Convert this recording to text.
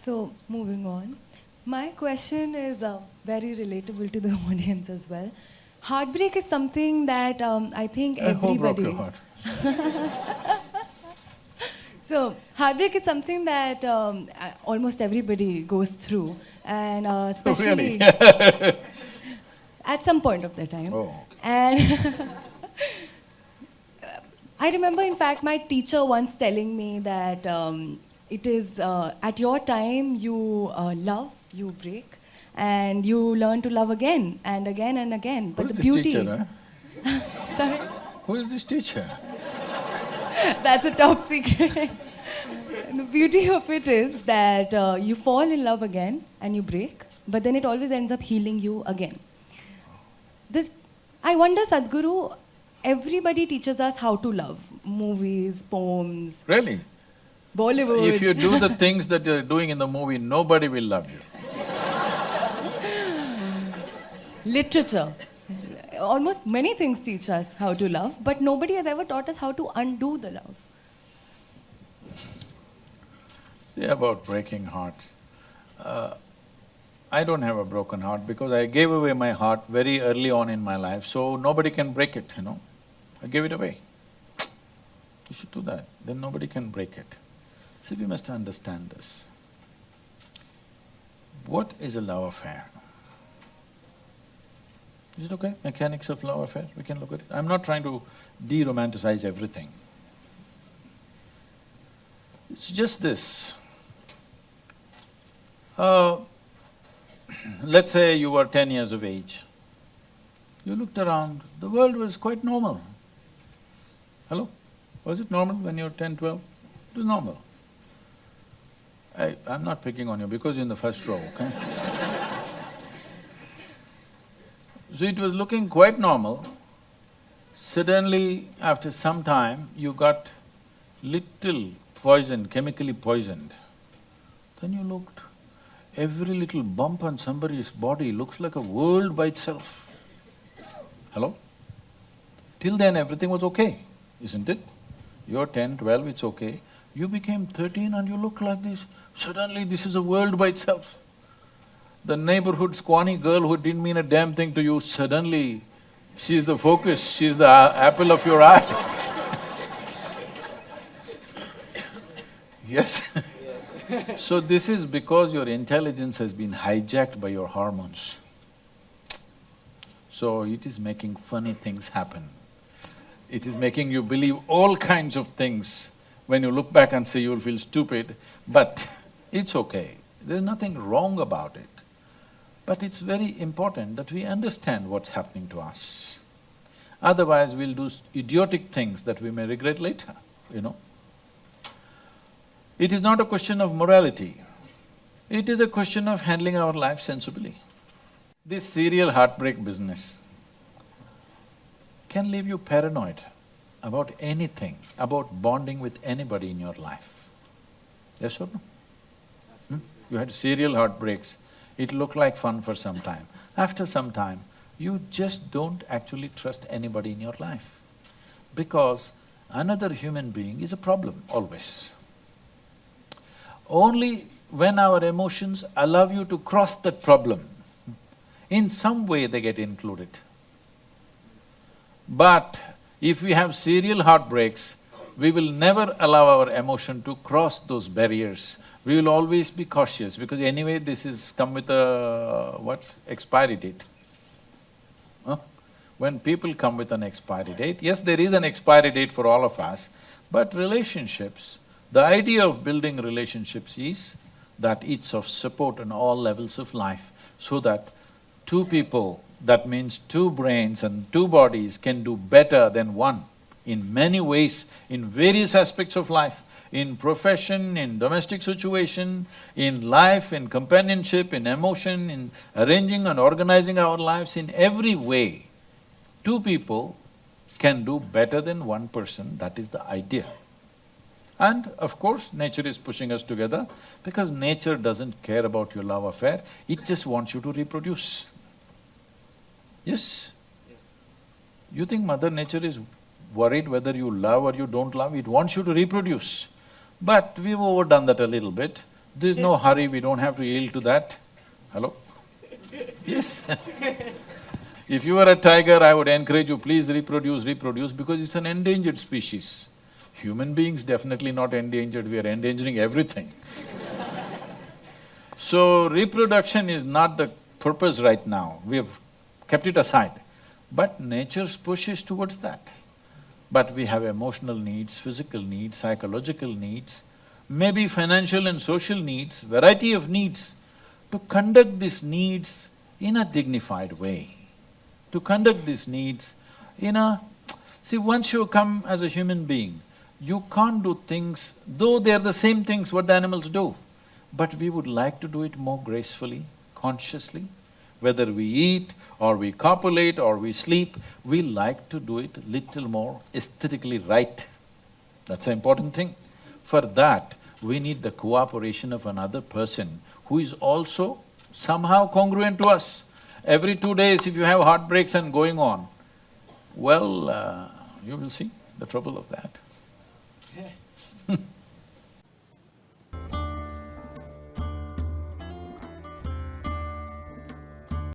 So, moving on. My question is very relatable to the audience as well. Heartbreak is something that I think Who broke your everybody. heart? So, heartbreak is something that almost everybody goes through, and Oh, really? especially at some point of their time. Oh. And I remember, in fact, my teacher once telling me that it is at your time you love, you break, and you learn to love again and again and again. Who But is the this teacher, beauty, huh? sorry, Who is this teacher? that's a top secret. And the beauty of it is that you fall in love again and you break, but then it always ends up healing you again. This, I wonder, Sadhguru, everybody teaches us how to love. Movies, poems, Really? Bollywood. If you do the things that you're doing in the movie, nobody will love you. Literature. Almost many things teach us how to love, but nobody has ever taught us how to undo the love. See, about breaking hearts. I don't have a broken heart because I gave away my heart very early on in my life, so nobody can break it, you know. I gave it away. You should do that, then nobody can break it. See, we must understand this. What is a love affair? Is it okay? Mechanics of love affair, we can look at it. I'm not trying to de-romanticize everything. It's just this. Let's say you were 10 years of age. You looked around, the world was quite normal. Hello? Was it normal when you were 10, 12? It was normal. I'm not picking on you because you're in the first row, okay? So it was looking quite normal. Suddenly, after some time, you got little poisoned, chemically poisoned. Then you looked, every little bump on somebody's body looks like a world by itself. Hello? Till then everything was okay, isn't it? You're 10, 12, it's okay. You became 13 and you look like this. Suddenly this is a world by itself. The neighborhood squawny girl who didn't mean a damn thing to you, suddenly she's the focus, she's the apple of your eye. Yes? So this is because your intelligence has been hijacked by your hormones. So it is making funny things happen. It is making you believe all kinds of things. When you look back and say you'll feel stupid, but it's okay. There's nothing wrong about it. But it's very important that we understand what's happening to us. Otherwise, we'll do idiotic things that we may regret later, you know. It is not a question of morality, it is a question of handling our life sensibly. This serial heartbreak business can leave you paranoid about anything, about bonding with anybody in your life. Yes or no? You had serial heartbreaks, it looked like fun for some time. After some time, you just don't actually trust anybody in your life because another human being is a problem always. Only when our emotions allow you to cross that problem, in some way they get included. But if we have serial heartbreaks, we will never allow our emotion to cross those barriers. We will always be cautious because anyway this is come with a… what? Expiry date. Huh? When people come with an expiry date, yes, there is an expiry date for all of us, but relationships, the idea of building relationships is that it's of support on all levels of life, so that two people, that means two brains and two bodies can do better than one in many ways, in various aspects of life, in profession, in domestic situation, in life, in companionship, in emotion, in arranging and organizing our lives, in every way. Two people can do better than one person, that is the idea. And of course, nature is pushing us together because nature doesn't care about your love affair, it just wants you to reproduce. Yes? You think Mother Nature is worried whether you love or you don't love, it wants you to reproduce. But we've overdone that a little bit. There's no hurry, we don't have to yield to that. Hello? Yes. If you were a tiger, I would encourage you, please reproduce, reproduce, because it's an endangered species. Human beings definitely not endangered, we are endangering everything. So reproduction is not the purpose right now, we have kept it aside. But nature's push is towards that. But we have emotional needs, physical needs, psychological needs, maybe financial and social needs, variety of needs. To conduct these needs in a dignified way, to conduct these needs in a… See, once you come as a human being, you can't do things, though they are the same things what the animals do, but we would like to do it more gracefully, consciously. Whether we eat or we copulate or we sleep, we like to do it little more aesthetically right. That's an important thing. For that, we need the cooperation of another person who is also somehow congruent to us. Every 2 days if you have heartbreaks and going on, well, you will see the trouble of that.